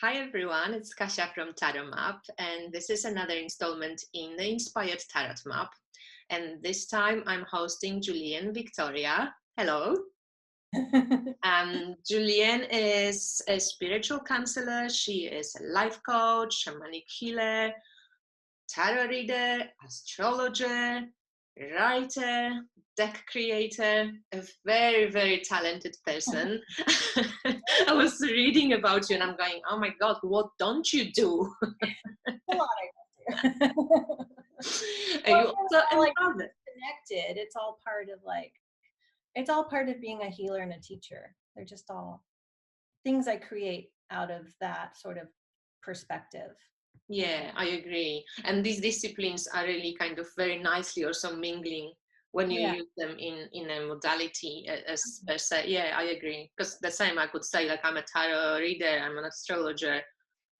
Hi everyone, it's Kasia from Tarot Map, and this is another installment in the Inspired Tarot Map. And this time I'm hosting Julianne Victoria. Hello. Julianne is a spiritual counselor. She is a life coach, shamanic healer, tarot reader, astrologer, writer, deck creator, a very, very talented person. I was reading about you and I'm going, oh my God, what don't you do? A lot I do. Are you Well, also a like mother? connected. It's all part of being a healer and a teacher. They're just all things I create out of that sort of perspective. Yeah, I agree. And these disciplines are really kind of very nicely also mingling when you Yeah. use them in a modality as per se. Yeah, I agree. Because the same I could say, like I'm a tarot reader, I'm an astrologer,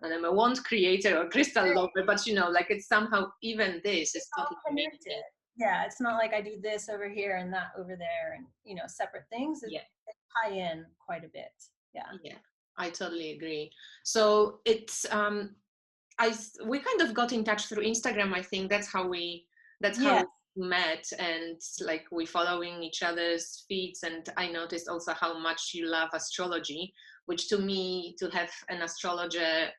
and I'm a wand creator or crystal lover, but like it's somehow even this is It's all totally connected. mingling. Yeah, it's not like I do this over here and that over there and separate things. Yeah. They tie in quite a bit. Yeah. Yeah, I totally agree. So it's we kind of got in touch through Instagram. I think that's how Yeah. we met, and like we following each other's feeds. And I noticed also how much you love astrology, which to me, to have an astrologer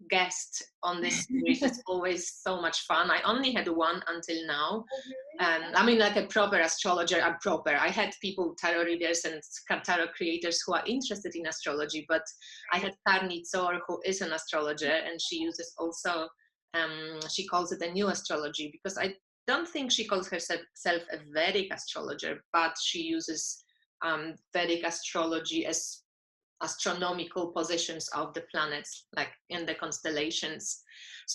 guest on this series is always so much fun. I only had one until now. Oh, really? I mean, like a proper astrologer, I had people, tarot readers and tarot creators who are interested in astrology, but I had Karni Tsor, who is an astrologer, and she uses also, she calls it a new astrology, because I don't think she calls herself a Vedic astrologer, but she uses Vedic astrology as astronomical positions of the planets, like in the constellations.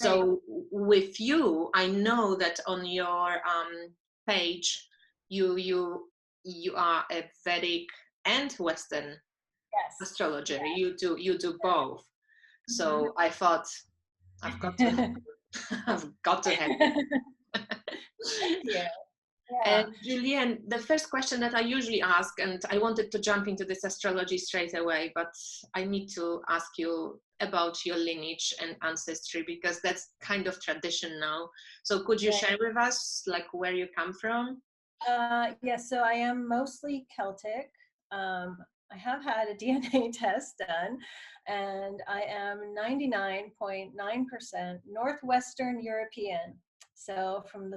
Right. So with you, I know that on your page, you are a Vedic and Western Yes. astrologer. You do both. Mhm. So I thought I've got to I've got to have you. Thank you. And Yeah. Julianne, the first question that I usually ask, and I wanted to jump into this astrology straight away, but I need to ask you about your lineage and ancestry, because that's kind of tradition now. So could you Right. share with us like where you come from? Yes, so I am mostly Celtic. Um, I have had a DNA test done, and I am 99.9% Northwestern European. So from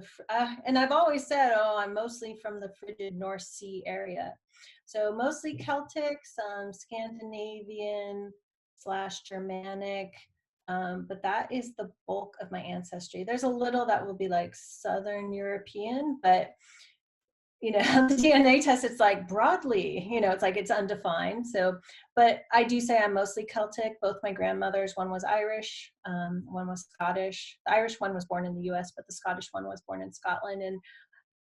and I've always said, oh, I'm mostly from the frigid North Sea area. So mostly Celtic, some Scandinavian / Germanic, but that is the bulk of my ancestry. There's a little that will be like Southern European, but the DNA test, it's like broadly, it's like it's undefined. So, but I do say I'm mostly Celtic. Both my grandmothers, one was Irish, one was Scottish. The Irish one was born in the US, but the Scottish one was born in Scotland. And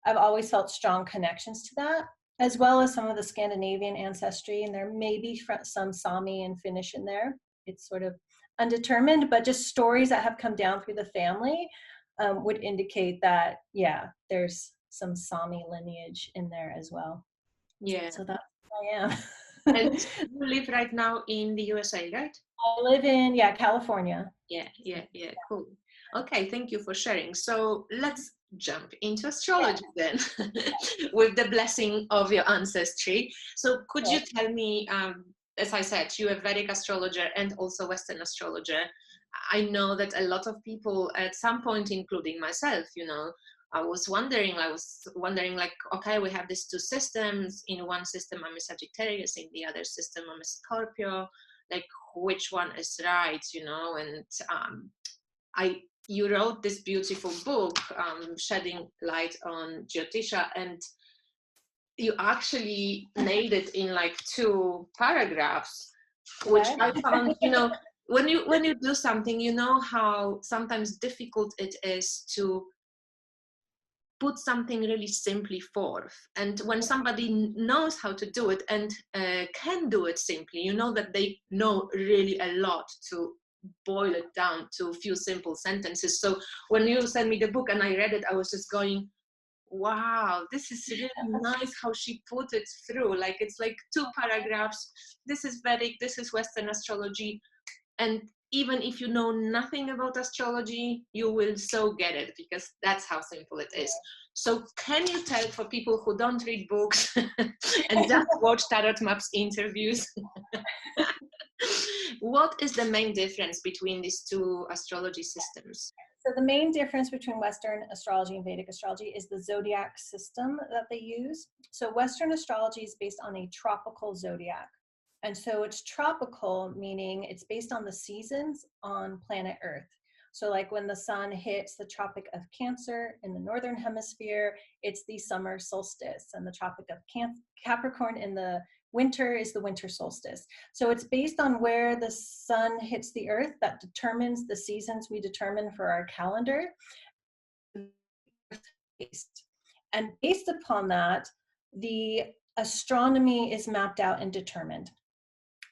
I've always felt strong connections to that, as well as some of the Scandinavian ancestry. And there may be some Sami and Finnish in there. It's sort of undetermined, but just stories that have come down through the family would indicate that, yeah, there's some Sami lineage in there as well. Yeah. So that's who I am. And you live right now in the USA, right? I live in, California. Yeah, cool. Okay, thank you for sharing. So let's jump into astrology then, with the blessing of your ancestry. So could you tell me, as I said, you're a Vedic astrologer and also Western astrologer. I know that a lot of people at some point, including myself, I was wondering, like, okay, we have these two systems. In one system, I'm a Sagittarius. In the other system, I'm a Scorpio. Like, which one is right, And you wrote this beautiful book, shedding light on Jyotisha, and you actually nailed it in like 2 paragraphs, which Okay. I found, when you do something, how sometimes difficult it is to put something really simply forth. And when somebody knows how to do it and can do it simply, that they know really a lot to boil it down to a few simple sentences. So when you sent me the book and I read it, I was just going, wow, this is really nice how she put it through. Like, it's like 2 paragraphs. This is Vedic, this is Western astrology. And even if you know nothing about astrology, you will so get it, because that's how simple it is. So can you tell, for people who don't read books and just watch Tarot Maps interviews, what is the main difference between these two astrology systems? So the main difference between Western astrology and Vedic astrology is the zodiac system that they use. So Western astrology is based on a tropical zodiac. And so it's tropical, meaning it's based on the seasons on planet Earth. So like when the sun hits the Tropic of Cancer in the Northern Hemisphere, it's the summer solstice, and the Tropic of Capricorn in the winter is the winter solstice. So it's based on where the sun hits the earth that determines the seasons we determine for our calendar. And based upon that, the astronomy is mapped out and determined.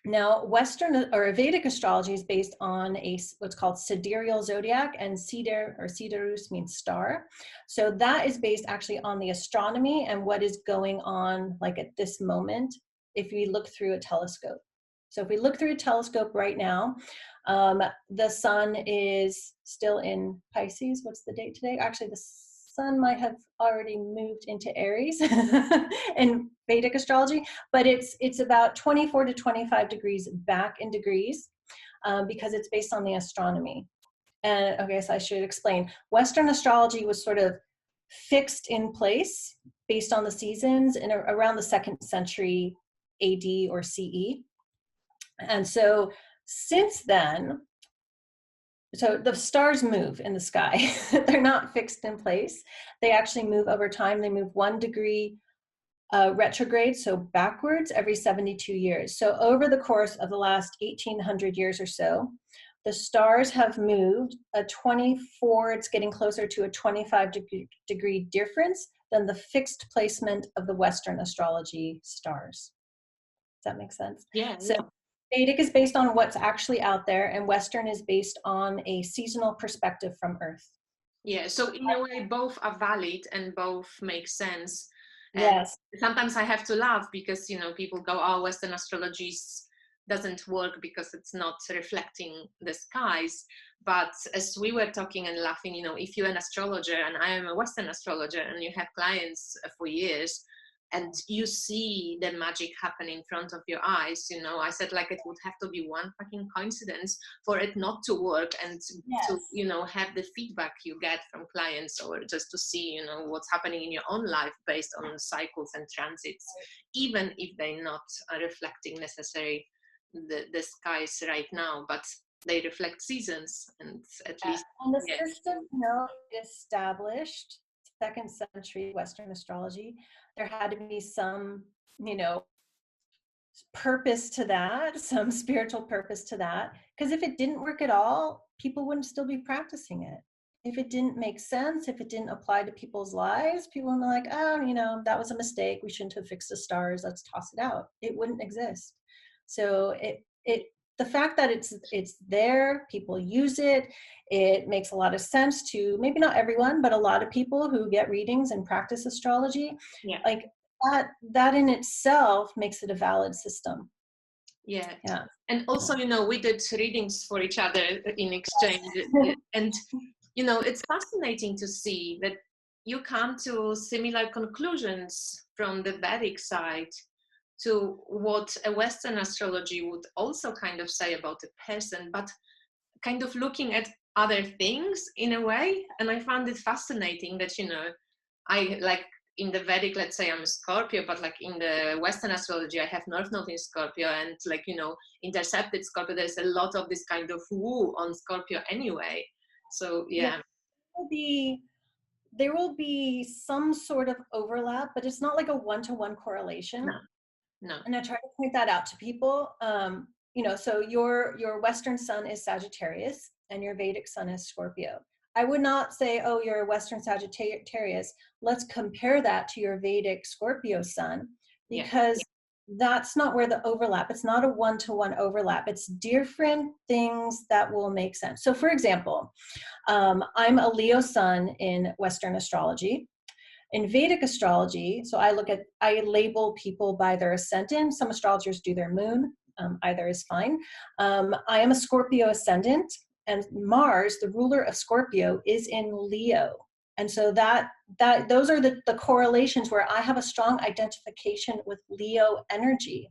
Now, Western or Vedic astrology is based on what's called sidereal zodiac, and sider or siderus means star. So that is based actually on the astronomy and what is going on like at this moment if we look through a telescope. So if we look through a telescope right now, the sun is still in Pisces. What's the date today? Actually, the sun might have already moved into Aries in Vedic astrology, but it's about 24 to 25 degrees back in degrees because it's based on the astronomy. And okay, so I should explain. Western astrology was sort of fixed in place based on the seasons in around the 2nd century AD or CE. And so since then, so the stars move in the sky. They're not fixed in place. They actually move over time. They move 1 degree retrograde, so backwards, every 72 years. So over the course of the last 1800 years or so, the stars have moved a 24, it's getting closer to a 25 degree difference than the fixed placement of the Western astrology stars. Does that make sense? Yeah. So Vedic is based on what's actually out there, and Western is based on a seasonal perspective from Earth. Yeah, so in a way, both are valid and both make sense. And yes. Sometimes I have to laugh because, you know, people go, oh, Western astrology doesn't work because it's not reflecting the skies. But as we were talking and laughing, you know, if you're an astrologer and I am a Western astrologer and you have clients for years, and you see the magic happen in front of your eyes, you know, I said like it would have to be one fucking coincidence for it not to work, and to, you know, have the feedback you get from clients, or just to see, you know, what's happening in your own life based on cycles and transits, even if they're not reflecting necessarily the skies right now, but they reflect seasons, and at least. And the system, you know, established 2nd century Western astrology, there had to be some, you know, purpose to that, some spiritual purpose to that. Because if it didn't work at all, people wouldn't still be practicing it. If it didn't make sense, if it didn't apply to people's lives, people would be like, oh, you know, that was a mistake. We shouldn't have fixed the stars. Let's toss it out. It wouldn't exist. So the fact that it's there, people use it, it makes a lot of sense to maybe not everyone, but a lot of people who get readings and practice astrology. Yeah. Like that in itself makes it a valid system. Yeah. Yeah. And also, you know, we did readings for each other in exchange. And, you know, it's fascinating to see that you come to similar conclusions from the Vedic side to what a Western astrology would also kind of say about a person, but kind of looking at other things in a way. And I found it fascinating that, you know, I like in the Vedic, let's say I'm a Scorpio, but like in the Western astrology, I have North Node in Scorpio, and like, you know, intercepted Scorpio, there's a lot of this kind of woo on Scorpio anyway. So yeah. There will be some sort of overlap, but it's not like a one-to-one correlation. No. And I try to point that out to people. You know, so your Western sun is Sagittarius and your Vedic sun is Scorpio. I would not say, oh, you're a Western Sagittarius. Let's compare that to your Vedic Scorpio sun, because that's not where the overlap. It's not a one-to-one overlap. It's different things that will make sense. So for example, I'm a Leo sun in Western astrology. In Vedic astrology, so I label people by their ascendant. Some astrologers do their moon. either is fine. I am a Scorpio ascendant, and Mars, the ruler of Scorpio, is in Leo. And so those are the correlations where I have a strong identification with Leo energy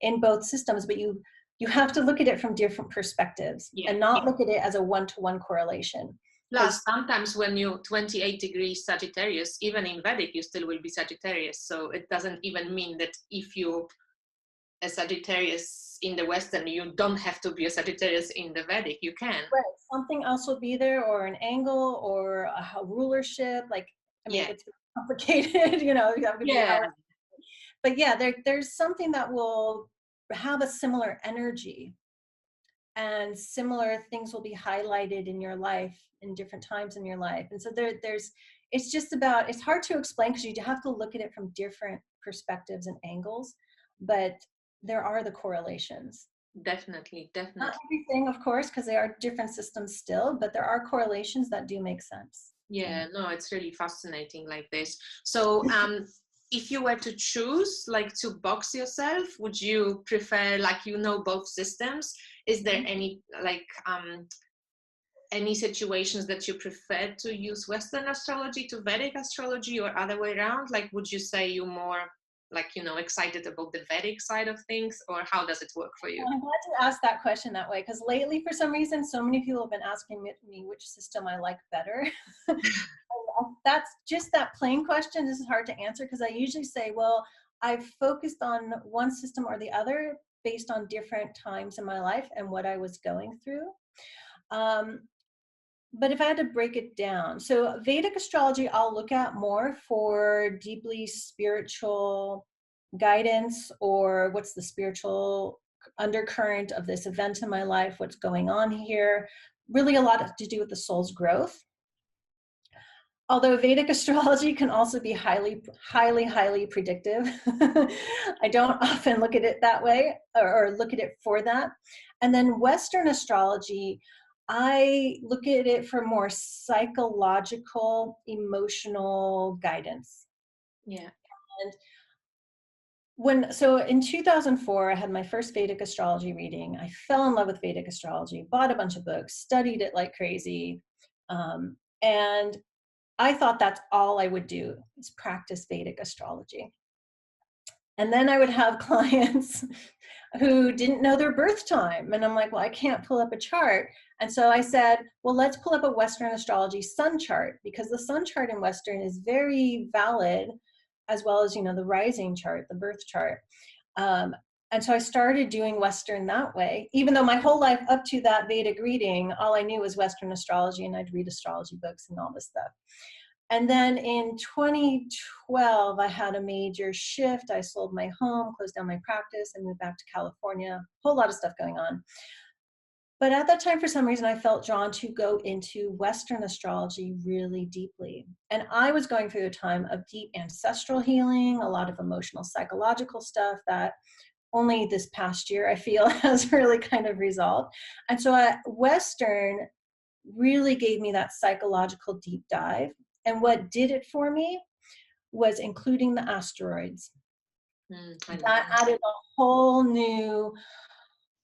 in both systems, but you have to look at it from different perspectives and not look at it as a one-to-one correlation. Plus, sometimes when you're 28 degrees Sagittarius, even in Vedic, you still will be Sagittarius. So it doesn't even mean that if you're a Sagittarius in the Western, you don't have to be a Sagittarius in the Vedic. You can. Right. Something else will be there, or an angle, or a rulership. Like, I mean, it's complicated, you know. But yeah, there's something that will have a similar energy, and similar things will be highlighted in your life in different times in your life. And so it's just about, it's hard to explain because you have to look at it from different perspectives and angles, but there are the correlations. Definitely. Not everything, of course, because they are different systems still, but there are correlations that do make sense. Yeah, no, it's really fascinating like this. So if you were to choose, like, to box yourself, would you prefer, like, both systems? Is there any, like, any situations that you prefer to use Western astrology to Vedic astrology, or other way around? Like, would you say you're more, like, excited about the Vedic side of things, or how does it work for you? I'm glad to ask that question that way, because lately, for some reason, so many people have been asking me which system I like better. That's just that plain question. This is hard to answer because I usually say, well, I've focused on one system or the other based on different times in my life and what I was going through. But if I had to break it down, so Vedic astrology, I'll look at more for deeply spiritual guidance, or what's the spiritual undercurrent of this event in my life, what's going on here. Really a lot to do with the soul's growth. Although Vedic astrology can also be highly, highly, highly predictive. I don't often look at it that way, or look at it for that. And then Western astrology, I look at it for more psychological, emotional guidance. Yeah. And so in 2004, I had my first Vedic astrology reading. I fell in love with Vedic astrology, bought a bunch of books, studied it like crazy. And I thought that's all I would do, is practice Vedic astrology. And then I would have clients who didn't know their birth time. And I'm like, well, I can't pull up a chart. And so I said, well, let's pull up a Western astrology sun chart, because the sun chart in Western is very valid, as well as, the rising chart, the birth chart. And so I started doing Western that way, even though my whole life up to that Vedic reading, all I knew was Western astrology, and I'd read astrology books and all this stuff. And then in 2012, I had a major shift. I sold my home, closed down my practice, and moved back to California. A whole lot of stuff going on. But at that time, for some reason, I felt drawn to go into Western astrology really deeply. And I was going through a time of deep ancestral healing, a lot of emotional, psychological stuff that only this past year, I feel, has really kind of resolved. And so Western really gave me that psychological deep dive. And what did it for me was including the asteroids. That added a whole new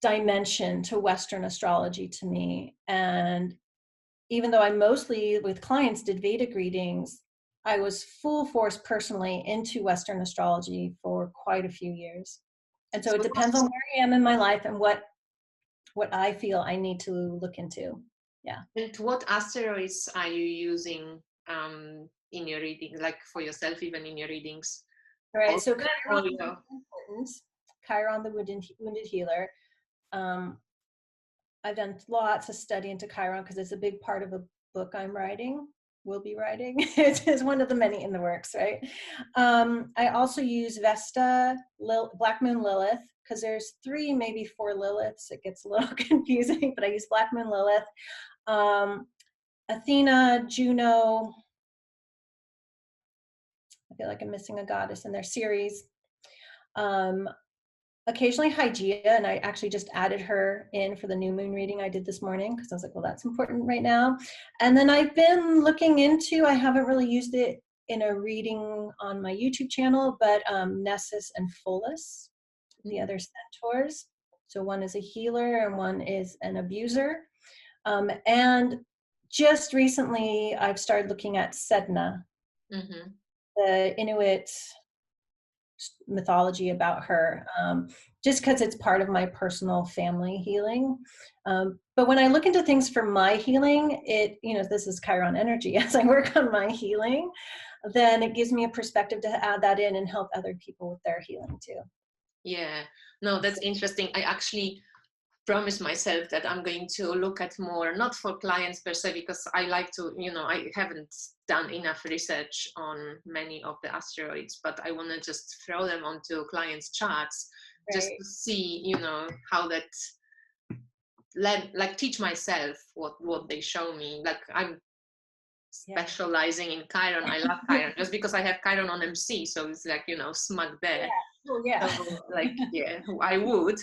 dimension to Western astrology to me. And even though I mostly with clients did Vedic readings, I was full force personally into Western astrology for quite a few years. And so it depends on where I am in my life and what I feel I need to look into. Yeah. And what asteroids are you using in your reading, like for yourself, even in your readings? Right. So Chiron is important. Chiron, the wounded healer. I've done lots of study into Chiron because it's a big part of a book I'm writing, will be writing. It is one of the many in the works, right? I also use Vesta, Black Moon Lilith, because there's 3, maybe 4 Liliths. It gets a little confusing, but I use Black Moon Lilith. Athena, Juno. I feel like I'm missing a goddess in their series. Occasionally Hygeia, and I actually just added her in for the new moon reading I did this morning, because I was like, well, that's important right now. And then I've been looking into, I haven't really used it in a reading on my YouTube channel, but Nessus and Pholus, the other centaurs. So one is a healer and one is an abuser. And just recently, I've started looking at Sedna, the Inuit mythology about her, just because it's part of my personal family healing. But when I look into things for my healing, this is Chiron energy. As I work on my healing, then it gives me a perspective to add that in and help other people with their healing too. Yeah, no, that's interesting. I actually promise myself that I'm going to look at more, not for clients per se, because I like to, I haven't done enough research on many of the asteroids, but I want to just throw them onto clients' charts, right, just to see, how that, like teach myself what they show me. Like I'm specializing in Chiron. I love Chiron just because I have Chiron on MC, so it's like, smug there. Oh, yeah. So, like, yeah, I would,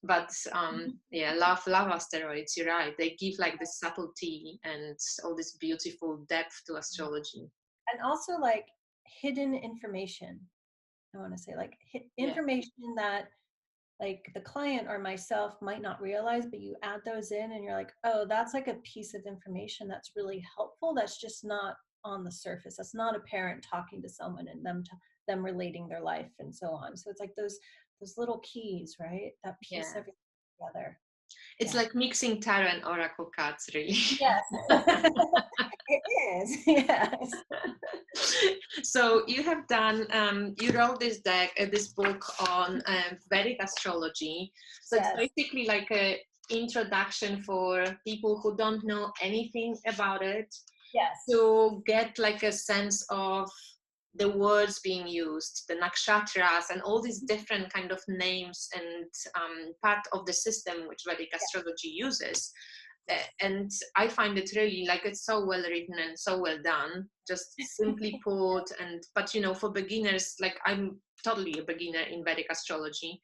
but love asteroids. You're right. They give like this subtlety and all this beautiful depth to astrology. And also like hidden information. I want to say like information that like the client or myself might not realize, but you add those in and you're like, oh, that's like a piece of information that's really helpful. That's just not on the surface. That's not a parent talking to someone and them relating their life and so on. So it's like those little keys, right? That piece everything together. It's like mixing tarot and oracle cards, really. Yes. It is, yes. So you have done, you wrote this book on Vedic astrology. So it's basically like a introduction for people who don't know anything about it. Yes. To get like a sense of the words being used, the nakshatras, and all these different kind of names and part of the system which Vedic astrology uses. And I find it really like it's so well written and so well done, just simply put. But for beginners, like I'm totally a beginner in Vedic astrology.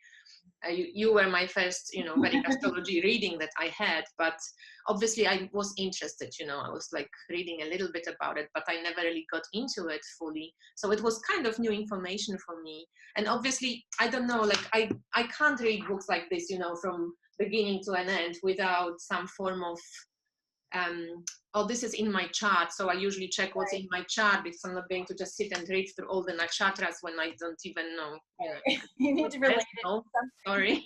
You were my first, Vedic astrology reading that I had, but obviously I was interested, I was like reading a little bit about it, but I never really got into it fully. So it was kind of new information for me. And obviously, I don't know, like I can't read books like this, from beginning to an end without some form of this is in my chart, so I usually check what's in my chart, because I'm not going to just sit and read through all the nakshatras when I don't even know. You need to relate it. Sorry.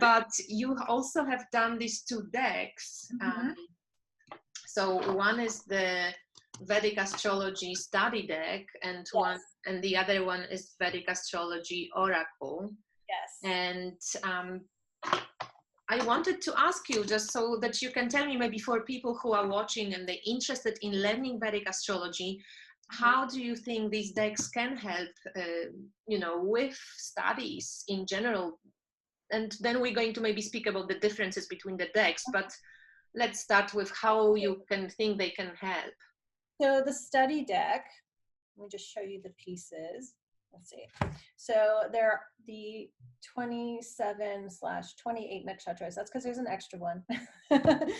But you also have done these 2 decks. So one is the Vedic astrology study deck, and the other one is Vedic astrology oracle. Yes. And I wanted to ask you, just so that you can tell me, maybe for people who are watching and they're interested in learning Vedic astrology, how do you think these decks can help, with studies in general? And then we're going to maybe speak about the differences between the decks, but let's start with how you can think they can help. So the study deck, let me just show you the pieces. Let's see. So there are the 27/28 nakshatras. That's because there's an extra one. The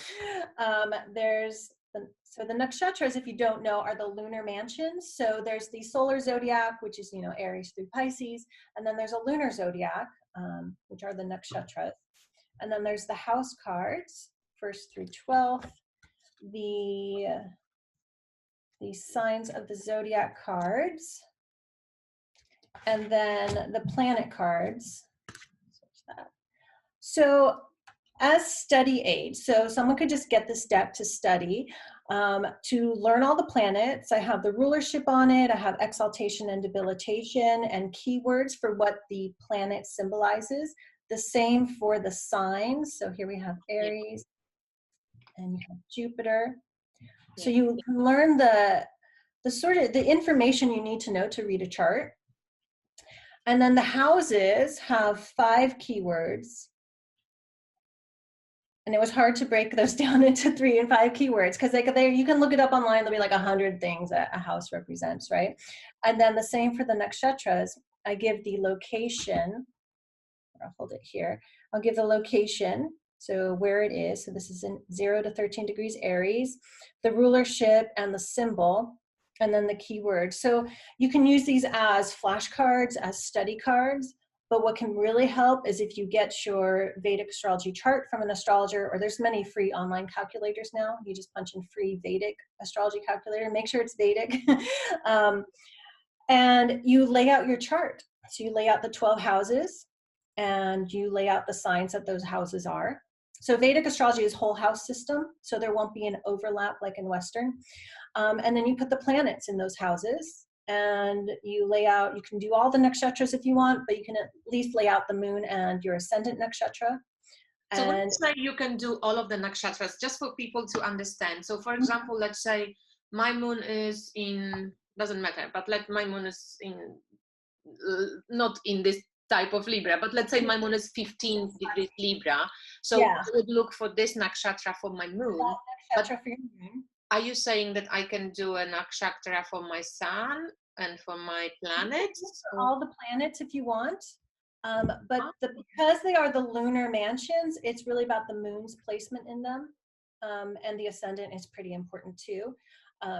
nakshatras, if you don't know, are the lunar mansions. So there's the solar zodiac, which is, Aries through Pisces. And then there's a lunar zodiac, which are the nakshatras. And then there's the house cards, 1st through 12th. The signs of the zodiac cards. And then the planet cards. So as study aids, so someone could just get this deck to study, to learn all the planets. I have the rulership on it. I have exaltation and debilitation and keywords for what the planet symbolizes. The same for the signs. So here we have Aries and you have Jupiter. So you can learn the information you need to know to read a chart. And then the houses have 5 keywords. And it was hard to break those down into 3 and 5 keywords, because you can look it up online. There'll be like 100 things that a house represents, right? And then the same for the nakshatras. I give the location. I'll hold it here. I'll give the location, so where it is. So this is in 0 to 13 degrees Aries, the rulership and the symbol, and then the keyword. So you can use these as flashcards, as study cards, But what can really help is if you get your Vedic astrology chart from an astrologer, or there's many free online calculators now. You just punch in free Vedic astrology calculator, make sure it's Vedic. And you lay out your chart. So you lay out the 12 houses and you lay out the signs that those houses are. So Vedic astrology is whole house system, so there won't be an overlap like in Western. And then you put the planets in those houses, and you lay out, you can do all the nakshatras if you want, but you can at least lay out the moon and your ascendant nakshatra. So And let's say you can do all of the nakshatras, just for people to understand. So for example, let's say my moon is in, doesn't matter, but my moon is in, not in this type of Libra, but let's say my moon is 15 degrees Libra. So yeah, I would look for this nakshatra for my moon. But nakshatra for your moon. are you saying that I can do a nakshatra for my sun and for my planets? All the planets if you want. But because they are the lunar mansions, it's really about the moon's placement in them. And the ascendant is pretty important too,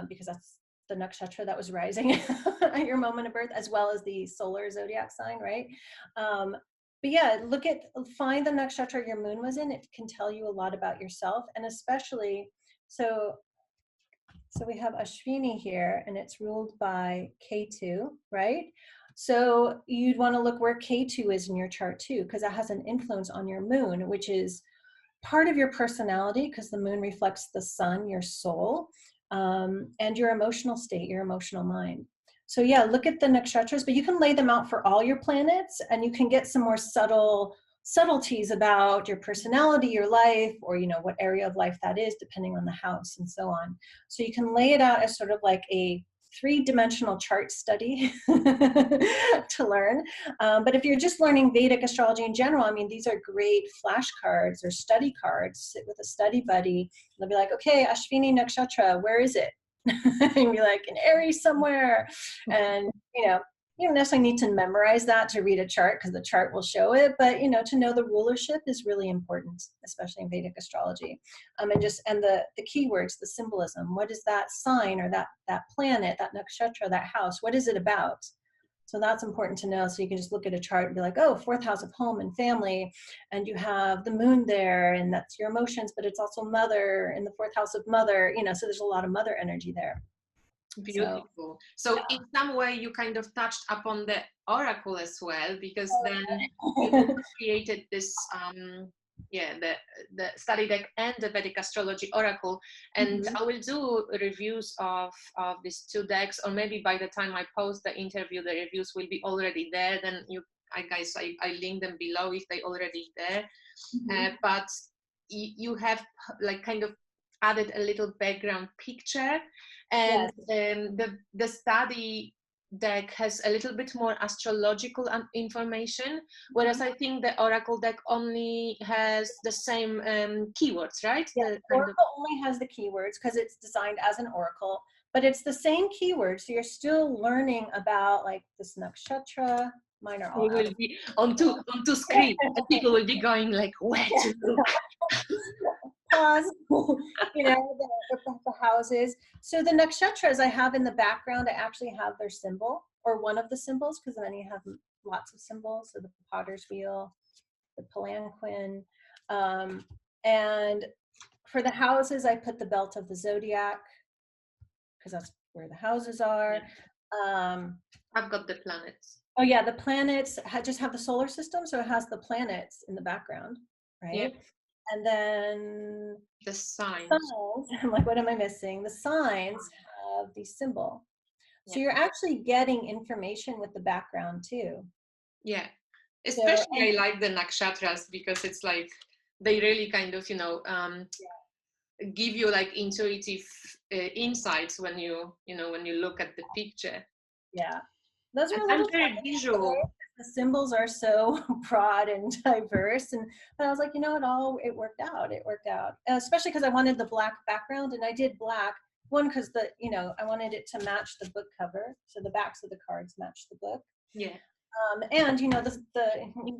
because that's the nakshatra that was rising at your moment of birth, as well as the solar zodiac sign, right? But yeah, find the nakshatra your moon was in. It can tell you a lot about yourself, and especially, so we have Ashwini here, and it's ruled by K2, right? So you'd want to look where K2 is in your chart too, because that has an influence on your moon, which is part of your personality, because the moon reflects the sun, your soul, and your emotional state, your emotional mind. So yeah, look at the nakshatras, but you can lay them out for all your planets, and you can get some more subtleties about your personality, your life, or what area of life that is, depending on the house and so on. So you can lay it out as sort of like a 3-dimensional chart study to learn. But if you're just learning Vedic astrology in general, I mean, these are great flashcards or study cards. Sit with a study buddy. They'll be like, okay, Ashwini Nakshatra, where is it? And be like, in Aries somewhere. And, you don't necessarily need to memorize that to read a chart, because the chart will show it, but to know the rulership is really important, especially in Vedic astrology. And the keywords, the symbolism. What is that sign, or that planet, that nakshatra, that house? What is it about? So that's important to know. So you can just look at a chart and be like, oh, 4th house of home and family, and you have the moon there, and that's your emotions, but it's also mother in the 4th house of mother. So there's a lot of mother energy there. Beautiful. So in some way you kind of touched upon the oracle as well, because then you created this the study deck and the Vedic astrology oracle, and I will do reviews of these 2 decks, or maybe by the time I post the interview the reviews will be already there. Then I link them below if they already there. But you have kind of added a little background picture, and the study deck has a little bit more astrological information, whereas I think the oracle deck only has the same keywords, right? Yeah, the oracle only has the keywords because it's designed as an oracle, but it's the same keywords, so you're still learning about this nakshatra. Mine are all we will be onto screen, and people will be going like, where to look? Pause. The houses. So the nakshatras I have in the background, I actually have their symbol, or one of the symbols, because then you have lots of symbols. So the potter's wheel, the palanquin, and for the houses I put the belt of the zodiac, because that's where the houses are. I've got the planets. Oh yeah, the planets just have the solar system, so it has the planets in the background, right? Yeah. And then the signs. I'm like, what am I missing? The signs have the symbol. So you're actually getting information with the background too. Yeah. Especially I like the nakshatras, because it's like they really kind of, give you intuitive insights when you look at the picture. Yeah. Those are I'm very visual. The symbols are so broad and diverse, but I was like, it worked out. It worked out, especially because I wanted the black background, and I did black. One, because I wanted it to match the book cover, so the backs of the cards match the book. Yeah. And you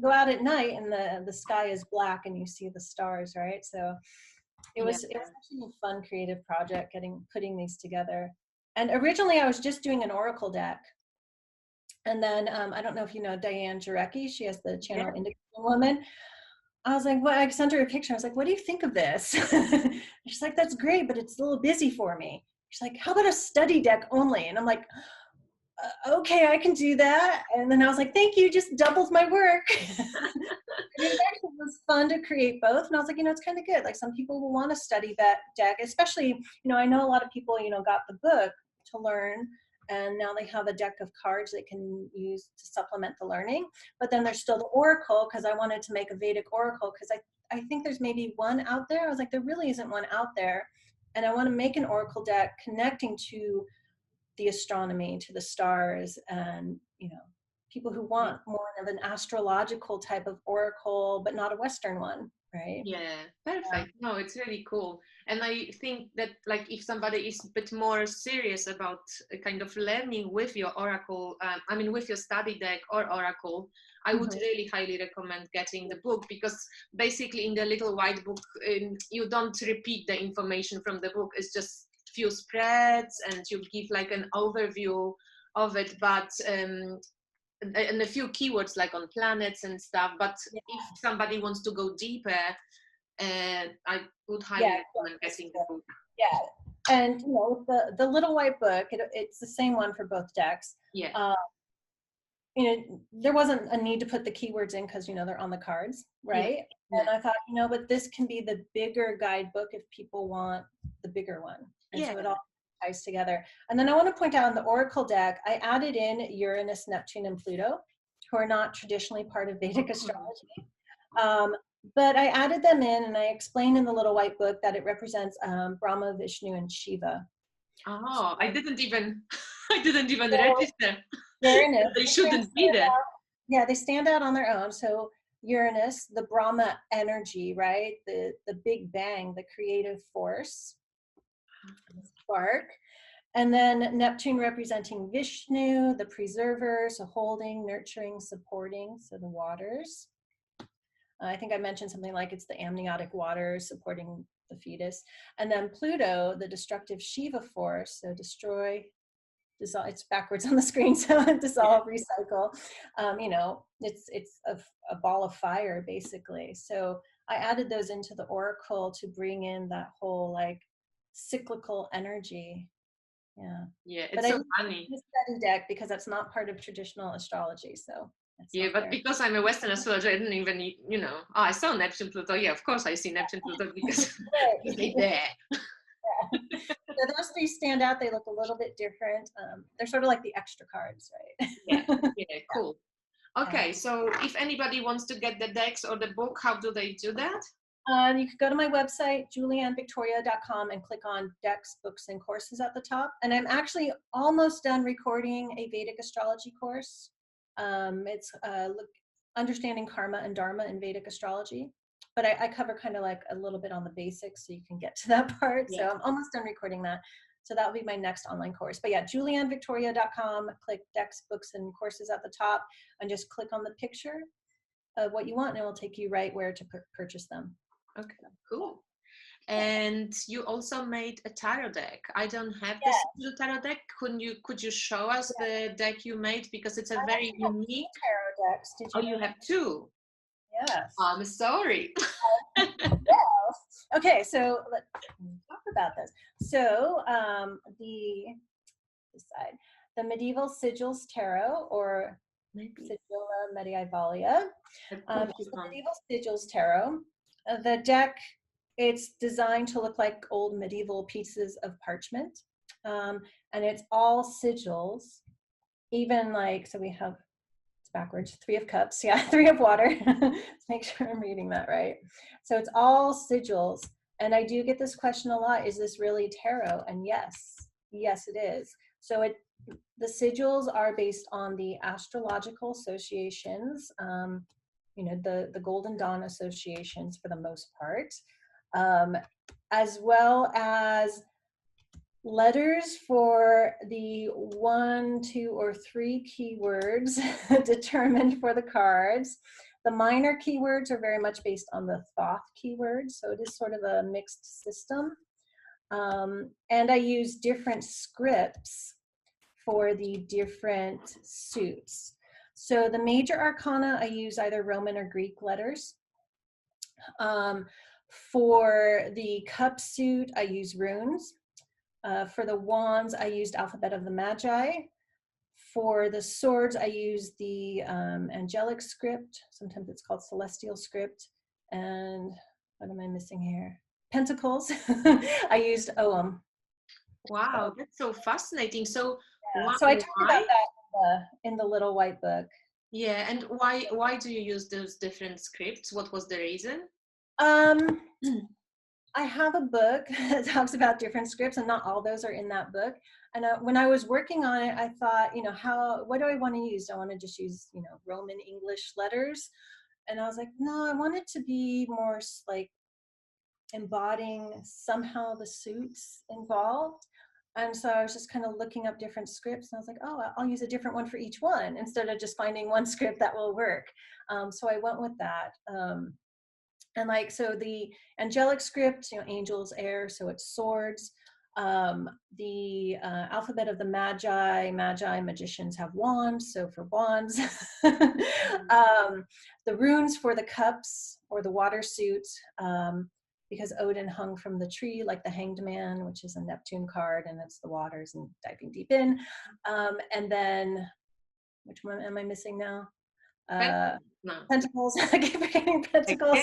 go out at night and the sky is black and you see the stars, right? So it was actually a fun creative project putting these together. And originally I was just doing an oracle deck. And then I don't know if you know Diane Jarecki. She has the Yeah. channel Indigo Woman. I was like, well, I sent her a picture. I was like, what do you think of this? She's like, that's great, but it's a little busy for me. She's like, how about a study deck only? And I'm like, okay, I can do that. And then I was like, thank you, just doubles my work. It actually was fun to create both. And I was like, it's kind of good. Like some people will want to study that deck, especially, I know a lot of people, got the book to learn, and now they have a deck of cards they can use to supplement the learning. But then there's still the oracle, because I wanted to make a Vedic oracle, because I think there's maybe one out there. I was like, there really isn't one out there. And I want to make an oracle deck connecting to the astronomy, to the stars, and people who want more of an astrological type of oracle, but not a Western one, right? Yeah, perfect. No, it's really cool. And I think that like if somebody is a bit more serious about kind of learning with your oracle, with your study deck or oracle, I would really highly recommend getting the book, because basically in the little white book, you don't repeat the information from the book. It's just few spreads and you give like an overview of it, but and a few keywords like on planets and stuff. But if somebody wants to go deeper, I would highly recommend getting the book. Yeah, and the little white book, it's the same one for both decks. Yeah. There wasn't a need to put the keywords in because they're on the cards, right? Yeah. And I thought, but this can be the bigger guidebook if people want the bigger one. And so it all ties together. And then I want to point out in the Oracle deck, I added in Uranus, Neptune, and Pluto, who are not traditionally part of Vedic astrology. But I added them in, and I explained in the little white book that it represents Brahma, Vishnu, and Shiva. Oh, I didn't even register. Uranus, they shouldn't be there. Yeah, they stand out on their own. So Uranus, the Brahma energy, right? The Big Bang, the creative force, the spark. And then Neptune representing Vishnu, the preserver, so holding, nurturing, supporting, so the waters. I think I mentioned something like it's the amniotic waters supporting the fetus. And then Pluto, the destructive Shiva force, so destroy, dissolve. It's backwards on the screen, so dissolve, recycle. It's a ball of fire, basically. So I added those into the oracle to bring in that whole like cyclical energy. Yeah, it's so funny. The study deck, because that's not part of traditional astrology, so yeah, but because I'm a Western astrologer, I didn't even need, I saw Neptune, Pluto. Yeah, of course I see Neptune, Pluto because they're there. So those three stand out. They look a little bit different. They're sort of like the extra cards, right? Yeah, cool. Okay, so if anybody wants to get the decks or the book, how do they do that? You could go to my website, juliannevictoria.com, and click on decks, books, and courses at the top. And I'm actually almost done recording a Vedic astrology course. It's understanding karma and dharma in Vedic astrology. But I cover kind of like a little bit on the basics so you can get to that part. So I'm almost done recording that. So that will be my next online course. But yeah, juliannevictoria.com, click decks, books, and courses at the top, and just click on the picture of what you want, and it will take you right where to purchase them. Okay, cool. And you also made a tarot deck. I don't have the sigil tarot deck. Could you show us the deck you made, because it's a very unique tarot decks. Did you? Oh, you have two. Yes. I'm sorry. Yes. Okay, so let's talk about this. So the Medieval Sigils Tarot, or Sigilla Medievalia. The Medieval Sigils Tarot. The deck, it's designed to look like old medieval pieces of parchment. And it's all sigils, even like, so we have, it's backwards, 3 of cups, 3 of water. Let's make sure I'm reading that right. So it's all sigils. And I do get this question a lot, is this really tarot? And yes, it is. So the sigils are based on the astrological associations, the Golden Dawn associations for the most part, as well as letters for the 1, 2, or 3 keywords determined for the cards. The minor keywords are very much based on the Thoth keywords, so it is sort of a mixed system. And I use different scripts for the different suits. So the major arcana, I use either Roman or Greek letters. For the cup suit, I use runes. For the wands, I used Alphabet of the Magi. For the swords, I use the angelic script. Sometimes it's called celestial script. And what am I missing here? Pentacles. I used Ogham. Wow, that's so fascinating. So So I talked about that in the little white book. Yeah, and why do you use those different scripts? What was the reason? I have a book that talks about different scripts, and not all those are in that book. And when I was working on it, I thought, what do I want to use? Do I want to just use, Roman English letters? And I was like, no, I want it to be more like embodying somehow the suits involved. And so I was just kind of looking up different scripts, and I was like, oh, I'll use a different one for each one instead of just finding one script that will work. So I went with that. And so the angelic script, angels, air, so it's swords. The alphabet of the magi, magicians have wands, so for wands. The runes for the cups or the water suit, because Odin hung from the tree like the Hanged Man, which is a Neptune card, and it's the waters and diving deep in. And then, which one am I missing now? Pentacles. I keep forgetting pentacles.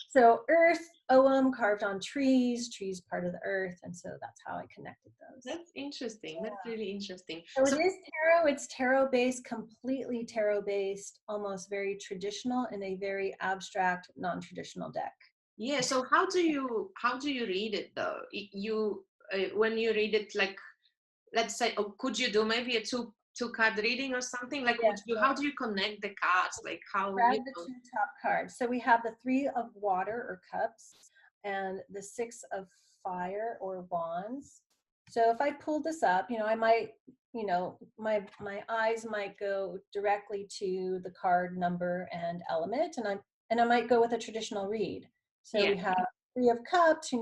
So earth, Ogham, carved on trees part of the earth, and so that's how I connected those. That's interesting. That's really interesting. So it is tarot. It's tarot based, completely tarot based, almost very traditional in a very abstract, non-traditional deck. Yeah. So how do you read it though? You when you read it, like, let's say, could you do maybe a two card reading or something? Like, how do you connect the cards? Like, how? Grab the two top cards. So we have the 3 of water or cups and the 6 of fire or wands. So if I pull this up, I might, my eyes might go directly to the card number and element, and I might go with a traditional read. So we have 3 of cups,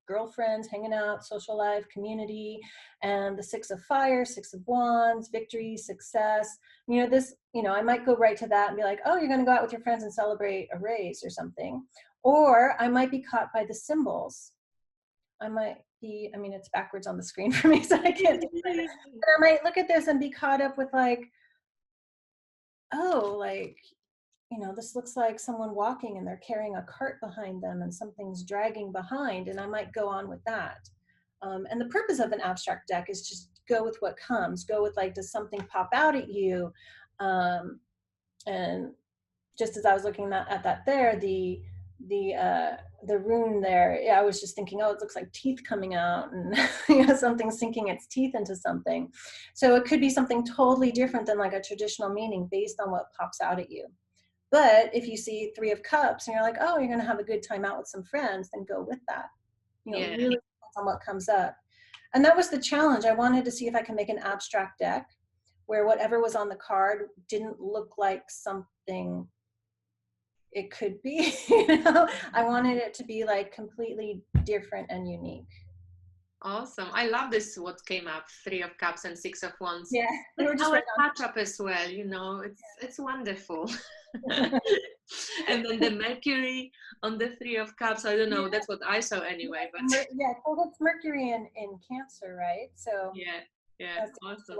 girlfriends, hanging out, social life, community, and the 6 of fire, 6 of wands, victory, success. I might go right to that and be like, oh, you're going to go out with your friends and celebrate a race or something. Or I might be caught by the symbols. I might be, it's backwards on the screen for me, so I can't do it. But I might look at this and be caught up with this looks like someone walking and they're carrying a cart behind them and something's dragging behind, and I might go on with that. And the purpose of an abstract deck is just go with what comes, go with does something pop out at you? And just as I was looking at that there, the rune there, I was just thinking, oh, it looks like teeth coming out, and something sinking its teeth into something. So it could be something totally different than a traditional meaning based on what pops out at you. But if you see 3 of cups and you're like, oh, you're going to have a good time out with some friends, then go with that. Really depends on what comes up. And that was the challenge. I wanted to see if I can make an abstract deck where whatever was on the card didn't look like something it could be. I wanted it to be completely different and unique. Awesome. I love this, what came up, 3 of cups and 6 of wands. Yeah. It's our touch up as well, it's wonderful. And then the Mercury on the 3 of cups, I don't know, that's what I saw anyway. But well, that's Mercury in Cancer, right? So that's awesome.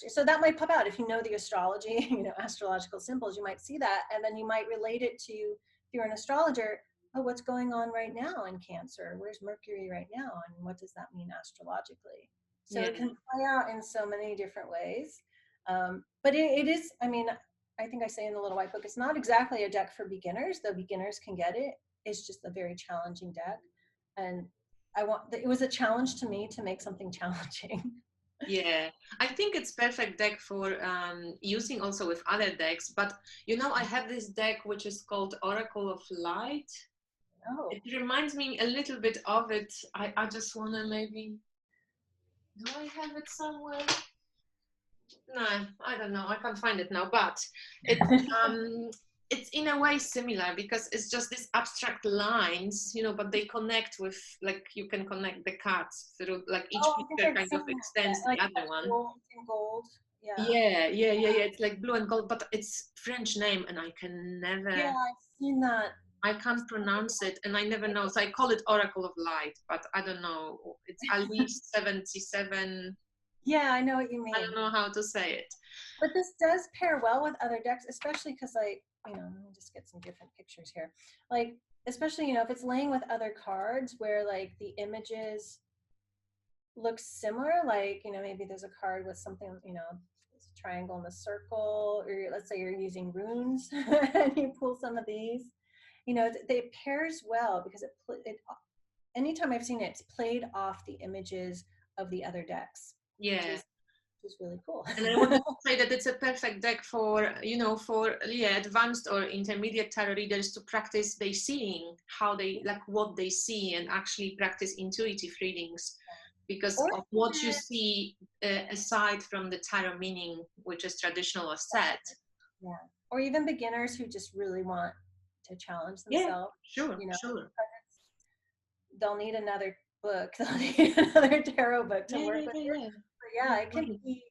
So that might pop out if you know the astrology, astrological symbols. You might see that, and then you might relate it to, if you're an astrologer, oh, what's going on right now in Cancer? Where's Mercury right now, and what does that mean astrologically? So it can play out in so many different ways. But it is, I think I say in the little white book, it's not exactly a deck for beginners, though beginners can get it. It's just a very challenging deck, and it was a challenge to me to make something challenging. Yeah, I think it's perfect deck for using also with other decks. But I have this deck which is called Oracle of Light. Oh. It reminds me a little bit of it. I just want to maybe, do I have it somewhere? No, I don't know. I can't find it now. But it it's in a way similar because it's just these abstract lines, you know, but they connect with, like, you can connect the cards through, like, each Oh, I think picture I've kind seen of that. extends Like the other one. gold and gold. Yeah. Yeah. It's like blue and gold, but it's French name and I can Yeah, never, I've seen that. I can't pronounce it and I never know. So I call it Oracle of Light, but I don't know. It's Ali 77. Yeah, I know what you I mean. don't know how to say it. But this does pair well with other decks, especially because, like, let me just get some different pictures here. Like, especially, if it's laying with other cards where, like, the images look similar, like, maybe there's a card with something, there's a triangle and a circle, or let's say you're using runes and you pull some of these, it pairs well because it anytime I've seen it, it's played off the images of the other decks, Yeah. which is really cool. And I wanted to say that it's a perfect deck for, advanced or intermediate tarot readers to practice their seeing, how they, like, what they see, and actually practice intuitive readings because Or of what you see aside from the tarot meaning, which is traditional or set. Yeah. Or even beginners who just really want to challenge themselves. Sure. They'll need another book. They'll need another tarot book to work with. Yeah. But it can be,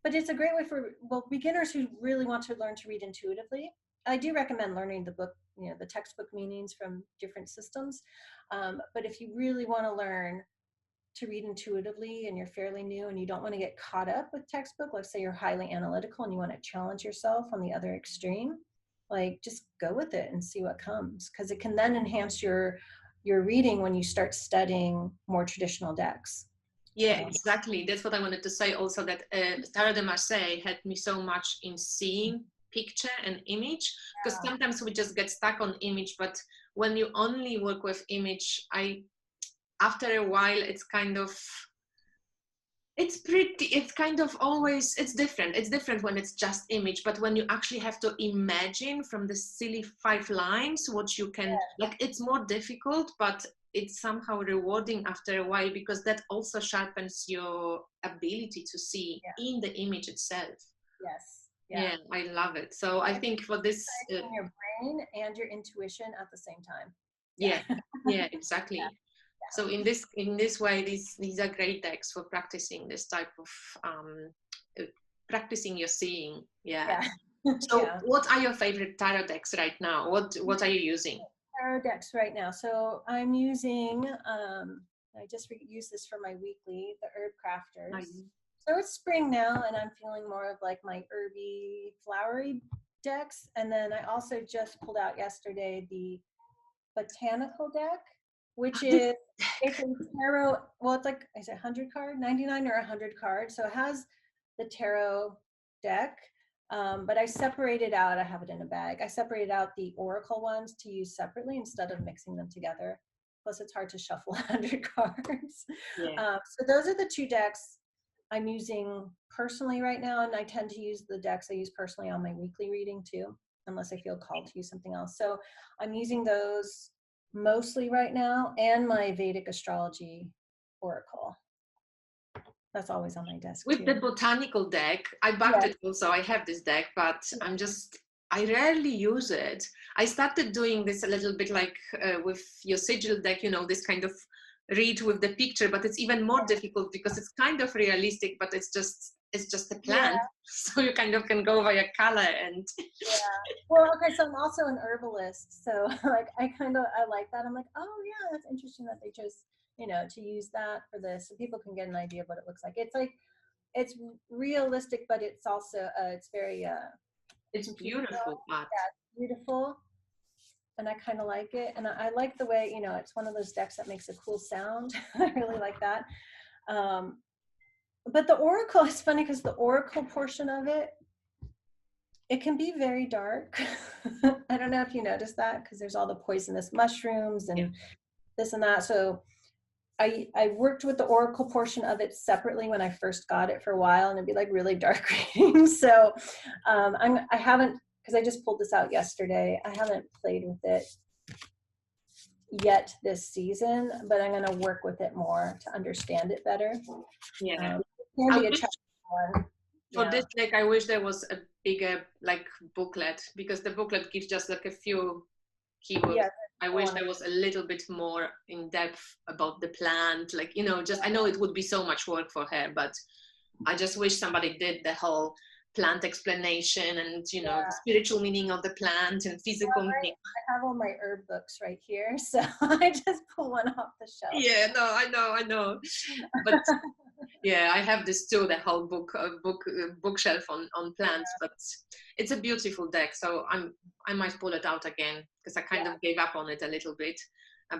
but it's a great way for, beginners who really want to learn to read intuitively. I do recommend learning the book, the textbook meanings from different systems. But if you really want to learn to read intuitively and you're fairly new and you don't want to get caught up with textbook, let's say you're highly analytical and you want to challenge yourself on the other extreme, like, just go with it and see what comes, because it can then enhance your reading when you start studying more traditional decks. Yeah, exactly. That's what I wanted to say also, that Tarot de Marseille helped me so much in seeing picture and image, because sometimes we just get stuck on image, but when you only work with image, after a while, it's kind of always, it's different when it's just image, but when you actually have to imagine from the silly 5 lines what you can, like, it's more difficult, but it's somehow rewarding after a while, because that also sharpens your ability to see in the image itself. Yeah, I love it. So I think for this, your brain and your intuition at the same time. Yeah, exactly. So in this way, these are great decks for practicing this type of practicing your seeing. So what are your favorite tarot decks right now? What are you using? Tarot decks right now. So I'm using, I just use this for my weekly, the Herb Crafters. So it's spring now and I'm feeling more of like my herby, flowery decks. And then I also just pulled out yesterday the Botanical deck, which is, it's a tarot, well, it's like, is it 100 card, 99 or 100 cards. So it has the tarot deck, but I separated out, I have it in a bag. I separated out the oracle ones to use separately instead of mixing them together. Plus it's hard to shuffle 100 cards. So those are the 2 decks I'm using personally right now. And I tend to use the decks I use personally on my weekly reading too, unless I feel called to use something else. So I'm using those mostly right now, and my Vedic Astrology Oracle. That's always on my desk with too. the Botanical deck. I backed it also. I have this deck, but I rarely use it. I started doing this a little bit like with your sigil deck, this kind of read with the picture, but it's even more difficult because it's kind of realistic, but it's just a plant. So you kind of can go via color and Well, okay, so I'm also an herbalist, so like I like that. I'm like, oh yeah, that's interesting that they chose to use that for this, so people can get an idea of what it looks like. It's realistic, but it's also it's very it's beautiful art. Beautiful, and I kind of like it, and I like the way it's one of those decks that makes a cool sound. I really like that. But the oracle is funny because the oracle portion of it can be very dark. I don't know if you noticed that, because there's all the poisonous mushrooms and this and that. So I worked with the oracle portion of it separately when I first got it for a while, and it'd be like really dark readings. So I haven't, because I just pulled this out yesterday, I haven't played with it yet this season, but I'm going to work with it more to understand it better. It can be a challenge one. For Yeah. this deck, I wish there was a bigger like booklet, because the booklet gives just like a few keywords. Yeah. I wish there was a little bit more in depth about the plant, like, you know, just, I know it would be so much work for her, but I just wish somebody did the whole plant explanation and, you know, the spiritual meaning of the plant and physical meaning. I have all my herb books right here, so I just pull one off the shelf. Yeah, no, I know. But yeah, I have this too, the whole bookshelf on plants, but it's a beautiful deck. So I might pull it out again, because I kind of gave up on it a little bit.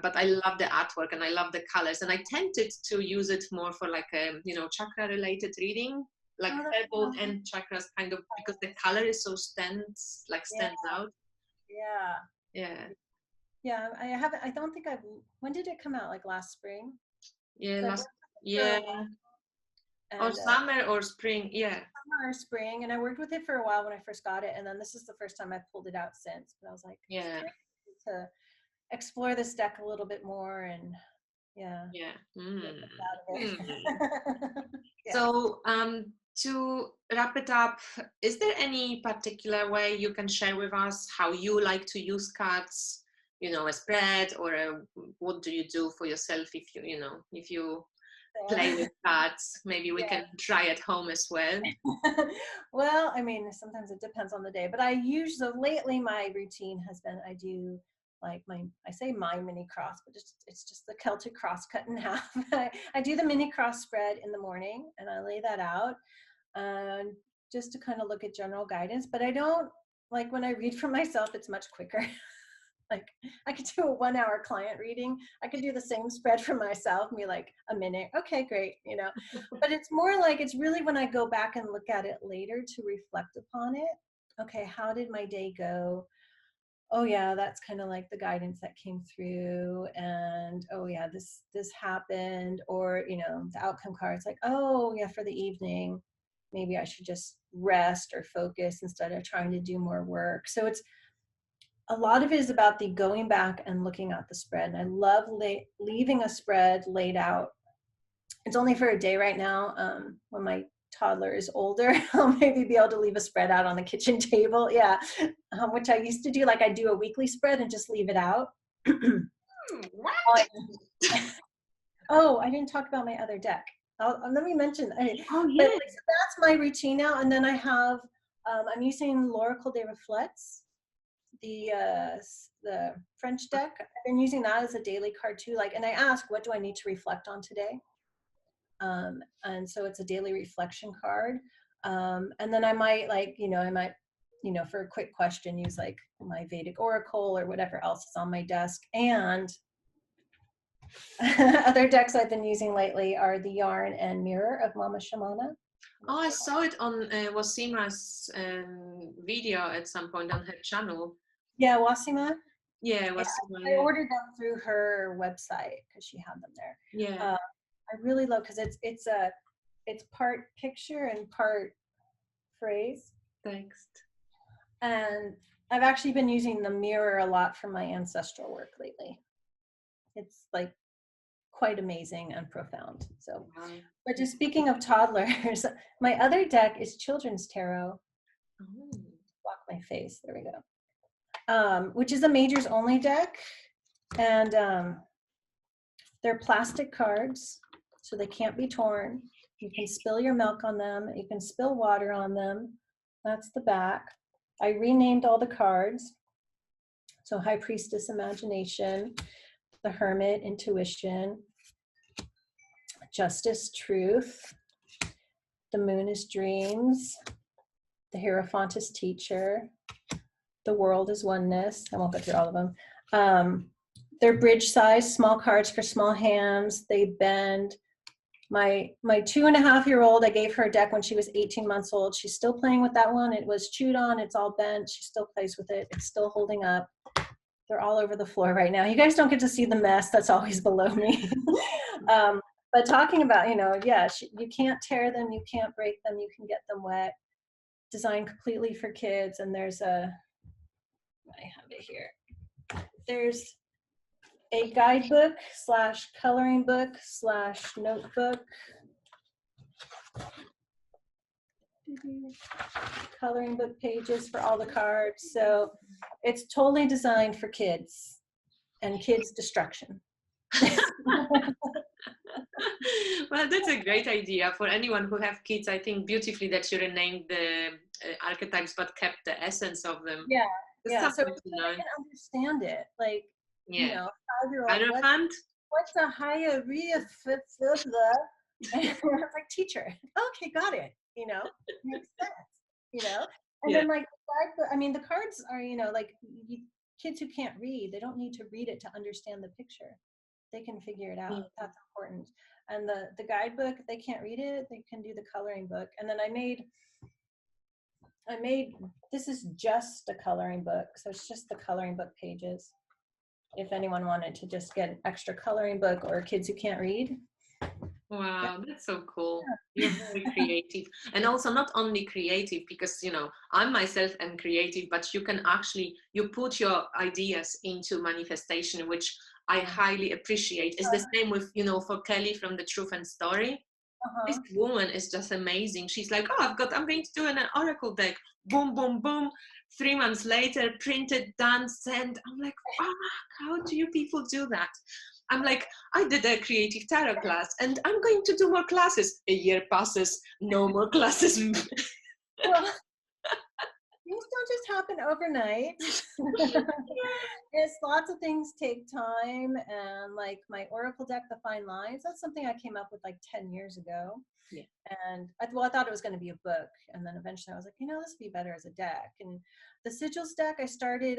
But I love the artwork and I love the colors, and I tended to use it more for like a, you know, chakra related reading, like herbal and chakras, kind of, because the color is so stands out. Yeah, I haven't, I don't think I've, when did it come out? Like last spring? Yeah, or summer or spring, summer or spring, and I worked with it for a while when I first got it, and then this is the first time I pulled it out since. But I was like, to explore this deck a little bit more, and So to wrap it up, is there any particular way you can share with us how you like to use cards, you know, a spread, or what do you do for yourself if you play with cards? Maybe we can try at home as well. Well, I mean, sometimes it depends on the day, but so lately my routine has been, I do like I say my mini cross, but it's just the Celtic cross cut in half. I do the mini cross spread in the morning, and I lay that out just to kind of look at general guidance. But I don't, like, when I read for myself, it's much quicker. Like, I could do a 1 hour client reading. I could do the same spread for myself and be like, a minute. Okay, great. You know, but it's more like, it's really when I go back and look at it later to reflect upon it. Okay, how did my day go? Oh yeah, that's kind of like the guidance that came through, and oh yeah, this happened. Or, you know, the outcome cards, like, oh yeah, for the evening, maybe I should just rest or focus instead of trying to do more work. So it's, a lot of it is about the going back and looking at the spread. And I love leaving a spread laid out. It's only for a day right now. When my toddler is older, I'll maybe be able to leave a spread out on the kitchen table. Yeah. Which I used to do. Like, I do a weekly spread and just leave it out. What? Oh, I didn't talk about my other deck. Let me mention. But, so that's my routine now. And then I have, I'm using L'Oracle des Reflets, the French deck. I've been using that as a daily card too. Like, and I ask, what do I need to reflect on today? And so it's a daily reflection card. And then I might, for a quick question, use like my Vedic Oracle or whatever else is on my desk. And other decks I've been using lately are the Yarn and Mirror of Mama Shamana. Oh, I saw it on Wasima's video at some point on her channel. Yeah, Wasima. Yeah, Wasima. I ordered them through her website because she had them there. Yeah. I really love, because it's part picture and part phrase. Text. And I've actually been using the mirror a lot for my ancestral work lately. It's like quite amazing and profound. So, but just speaking of toddlers, my other deck is Children's Tarot. Block my face. There we go. Which is a majors only deck, and they're plastic cards, so they can't be torn. You can spill your milk on them. You can spill water on them. That's the back. I renamed all the cards. So High Priestess, Imagination; the Hermit, Intuition; Justice, Truth; the Moon is Dreams; the Hierophant is Teacher; the World is Oneness. I won't go through all of them. They're bridge size, small cards for small hands. They bend. My 2.5-year-old, I gave her a deck when she was 18 months old. She's still playing with that one. It was chewed on. It's all bent. She still plays with it. It's still holding up. They're all over the floor right now. You guys don't get to see the mess that's always below me. But talking about, you can't tear them. You can't break them. You can get them wet. Designed completely for kids. And I have it here. There's a guidebook / coloring book / notebook. coloring book pages for all the cards. So it's totally designed for kids and kids destruction. Well, that's a great idea for anyone who have kids. I think beautifully that you renamed the archetypes but kept the essence of them. Yeah, It's yeah. So something to I learn. can understand it. Like, you Yeah. know, 5-year-old, Hierophant? what's a higher and it's like, teacher, okay, got it, you know, makes sense, you know. And Yeah. then like I mean the cards are, you know, like kids who can't read, they don't need to read it to understand the picture. They can figure it out. That's important. And the guidebook, if they can't read it, they can do the coloring book. And then I made this is just a coloring book, so it's just the coloring book pages. If anyone wanted to just get an extra coloring book, or kids who can't read. Wow, that's so cool. You're very creative. And also not only creative, because, you know, I myself am creative, but you can actually, you put your ideas into manifestation, which I highly appreciate. It's the same with, you know, for Kelly from the Truth and Story. This woman is just amazing. She's like, oh, I'm going to do an oracle deck. Boom, boom, boom. 3 months later, printed, done, sent. I'm like, wow, how do you people do that? I'm like, I did a creative tarot class and I'm going to do more classes. A year passes, no more classes. Well, things don't just happen overnight. Yes, lots of things take time. And like my oracle deck, the fine lines, that's something I came up with like 10 years ago. Yeah. And I thought it was going to be a book. And then eventually I was like, you know, this would be better as a deck. And the sigils deck, I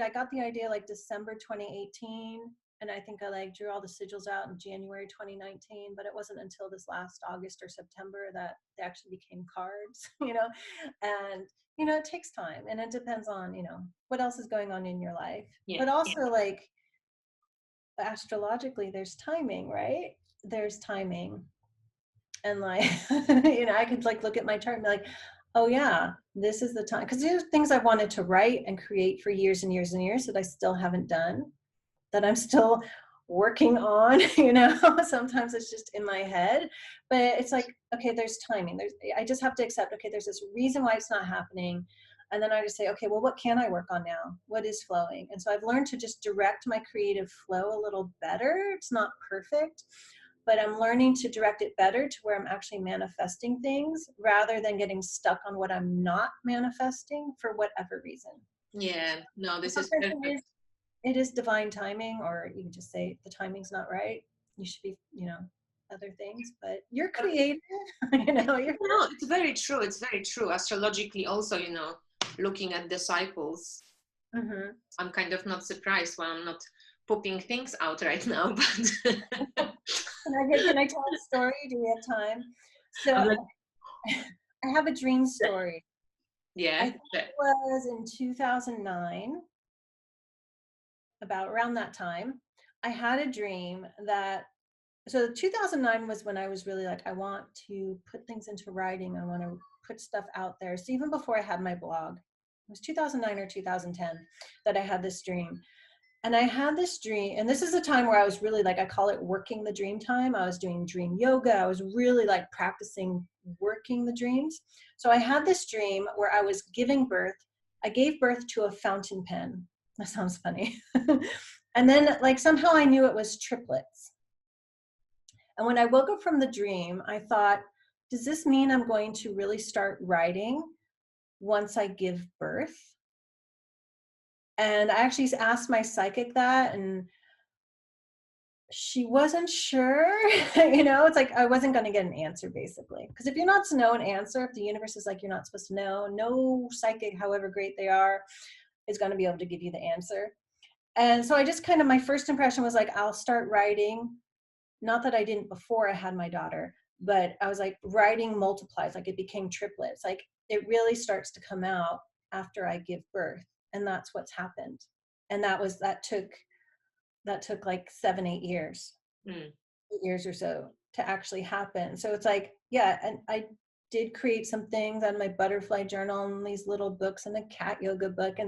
got the idea like December 2018. And I think I like drew all the sigils out in January 2019, but it wasn't until this last August or September that they actually became cards, you know. And you know, it takes time, and it depends on, you know, what else is going on in your life. Yeah. But also like astrologically, there's timing, right? There's timing. And like, you know, I could like look at my chart and be like, oh yeah, this is the time. Because there's things I've wanted to write and create for years and years and years that I still haven't done, that I'm still working on, you know. Sometimes it's just in my head, but it's like, okay, there's timing. I just have to accept, okay, there's this reason why it's not happening. And then I just say, okay, well, what can I work on now? What is flowing? And so I've learned to just direct my creative flow a little better. It's not perfect, but I'm learning to direct it better to where I'm actually manifesting things rather than getting stuck on what I'm not manifesting for whatever reason. Yeah, no, this is Sometimes perfect. it is divine timing, or you can just say the timing's not right. You should be, you know, other things, but you're creative. You know, No, it's very true. It's very true. Astrologically, also, you know, looking at the cycles, I'm kind of not surprised why I'm not pooping things out right now. But can I tell a story? Do we have time? So I have a dream story. Yeah. I think it was in 2009, about around that time. I had a dream that, so 2009 was when I was really like, I want to put things into writing. I want to put stuff out there. So even before I had my blog, it was 2009 or 2010 that I had this dream. And I had this dream, and this is a time where I was really like, I call it working the dream time. I was doing dream yoga. I was really like practicing working the dreams. So I had this dream where I was giving birth. I gave birth to a fountain pen. That sounds funny. And then like somehow I knew it was triplets. And when I woke up from the dream, I thought, does this mean I'm going to really start writing once I give birth? And I actually asked my psychic that, and she wasn't sure. You know, it's like I wasn't going to get an answer, basically. Because if you're not to know an answer, if the universe is like you're not supposed to know, no psychic, however great they are, is going to be able to give you the answer. And so I just kind of, my first impression was like, I'll start writing. Not that I didn't before I had my daughter, but I was like, writing multiplies, like it became triplets. Like it really starts to come out after I give birth. And that's what's happened. And that took like 7-8 years, 8 years or so to actually happen. So it's like, yeah. And I did create some things on my butterfly journal and these little books and a cat yoga book.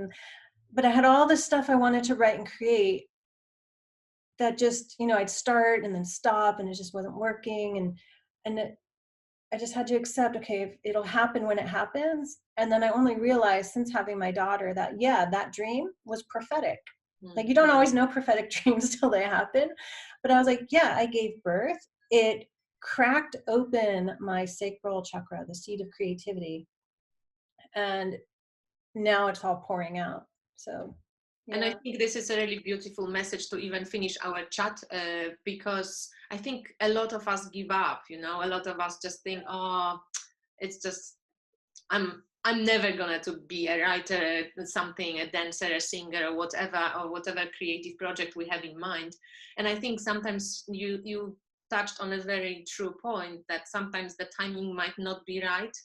But I had all this stuff I wanted to write and create that just, you know, I'd start and then stop, and it just wasn't working. And I just had to accept, okay, if it'll happen when it happens. And then I only realized since having my daughter that, yeah, that dream was prophetic. Like, you don't always know prophetic dreams till they happen. But I was like, yeah, I gave birth. It cracked open my sacral chakra, the seat of creativity. And now it's all pouring out. So, And I yeah. think this is a really beautiful message to even finish our chat, because I think a lot of us give up, you know, a lot of us just think, oh, it's just, I'm never gonna to be a writer, something, a dancer, a singer, or whatever creative project we have in mind. And I think sometimes you touched on a very true point that sometimes the timing might not be right,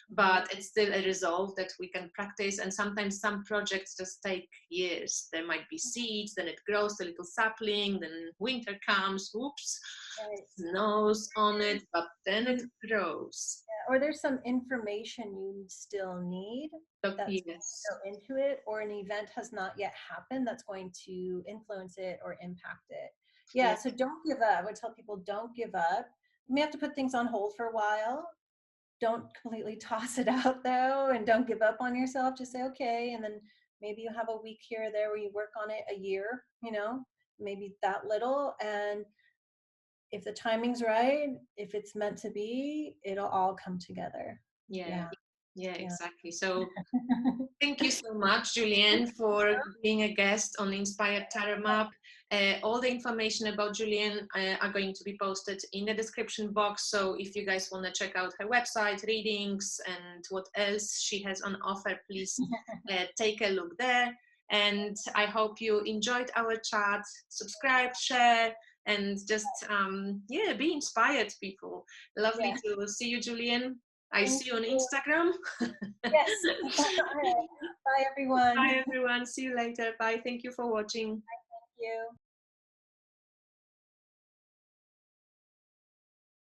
but it's still a resolve that we can practice. And sometimes some projects just take years. There might be seeds, then it grows a little sapling, then winter comes, whoops, snows on it, but then it grows. Or there's some information you still need that's going to go into it, or an event has not yet happened that's going to influence it or impact it. Yeah, so don't give up. I would tell people, don't give up. You may have to put things on hold for a while. Don't completely toss it out though, and don't give up on yourself. Just say, okay, and then maybe you have a week here or there where you work on it, a year, you know, maybe that little. And if the timing's right, if it's meant to be, it'll all come together. Yeah, exactly. So thank you so much, Julianne, for being a guest on Inspired Tarot Map. All the information about Julianne are going to be posted in the description box. So if you guys want to check out her website, readings, and what else she has on offer, please take a look there. And I hope you enjoyed our chat. Subscribe, share, and just be inspired, people. Lovely to see you, Julianne. I see you on Instagram. Yes. Bye, everyone. Bye, everyone. See you later. Bye. Thank you for watching. Thank you.